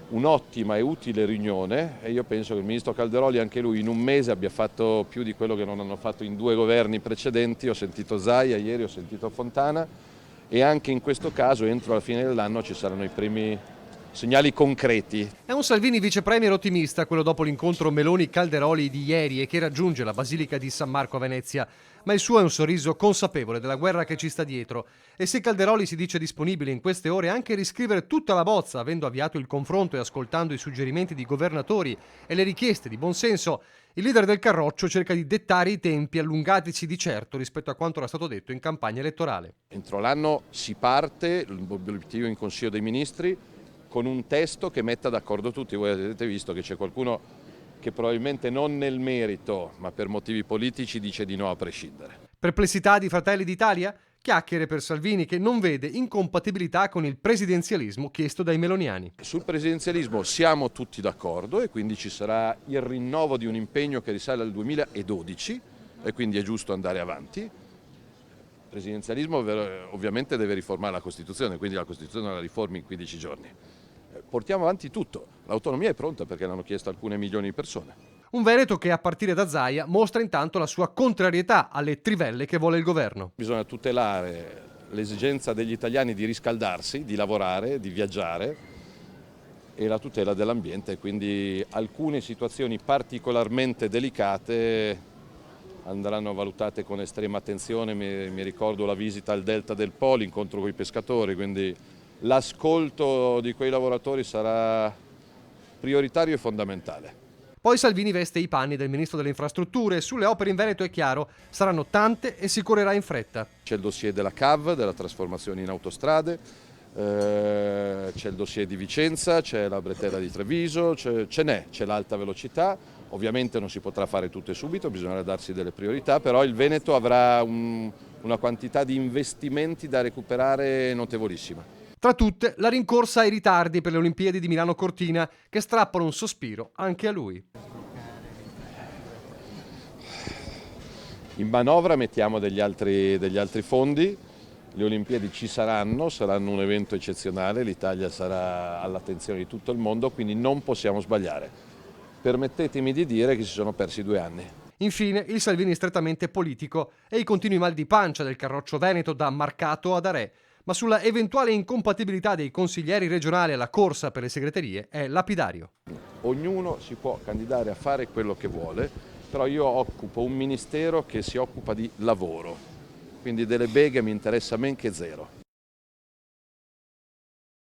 un'ottima e utile riunione e io penso che il ministro Calderoli anche lui in un mese abbia fatto più di quello che non hanno fatto in 2 governi precedenti. Ho sentito Zaia ieri, ho sentito Fontana e anche in questo caso entro la fine dell'anno ci saranno i primi segnali concreti. È un Salvini vice premier ottimista, quello dopo l'incontro Meloni-Calderoli di ieri e che raggiunge la Basilica di San Marco a Venezia. Ma il suo è un sorriso consapevole della guerra che ci sta dietro. E se Calderoli si dice disponibile in queste ore anche a riscrivere tutta la bozza, avendo avviato il confronto e ascoltando i suggerimenti di governatori e le richieste di buonsenso, il leader del Carroccio cerca di dettare i tempi allungatici di certo rispetto a quanto era stato detto in campagna elettorale. Entro l'anno si parte, l'obiettivo in Consiglio dei Ministri, con un testo che metta d'accordo tutti. Voi avete visto che c'è qualcuno che probabilmente non nel merito, ma per motivi politici dice di no a prescindere. Perplessità di Fratelli d'Italia? Chiacchiere per Salvini che non vede incompatibilità con il presidenzialismo chiesto dai meloniani. Sul presidenzialismo siamo tutti d'accordo e quindi ci sarà il rinnovo di un impegno che risale al 2012 e quindi è giusto andare avanti. Il presidenzialismo ovviamente deve riformare la Costituzione, quindi la Costituzione la riformi in 15 giorni. Portiamo avanti tutto, l'autonomia è pronta perché l'hanno chiesto alcune milioni di persone. Un Veneto che a partire da Zaia mostra intanto la sua contrarietà alle trivelle che vuole il governo. Bisogna tutelare l'esigenza degli italiani di riscaldarsi, di lavorare, di viaggiare e la tutela dell'ambiente, quindi alcune situazioni particolarmente delicate andranno valutate con estrema attenzione. Mi ricordo la visita al Delta del Po, l'incontro con i pescatori, quindi l'ascolto di quei lavoratori sarà prioritario e fondamentale. Poi Salvini veste i panni del ministro delle infrastrutture e sulle opere in Veneto è chiaro, saranno tante e si correrà in fretta. C'è il dossier della CAV, della trasformazione in autostrade, c'è il dossier di Vicenza, c'è la bretella di Treviso, c'è l'alta velocità. Ovviamente non si potrà fare tutto e subito, bisognerà darsi delle priorità, però il Veneto avrà una quantità di investimenti da recuperare notevolissima. Tra tutte, la rincorsa ai ritardi per le Olimpiadi di Milano-Cortina, che strappano un sospiro anche a lui. In manovra mettiamo degli altri fondi, le Olimpiadi ci saranno un evento eccezionale, l'Italia sarà all'attenzione di tutto il mondo, quindi non possiamo sbagliare. Permettetemi di dire che si sono persi 2 anni. Infine, il Salvini strettamente politico e i continui mal di pancia del Carroccio Veneto da Marcato ad Arè. Ma sulla eventuale incompatibilità dei consiglieri regionali alla corsa per le segreterie è lapidario. Ognuno si può candidare a fare quello che vuole, però io occupo un ministero che si occupa di lavoro, quindi delle beghe mi interessa men che zero.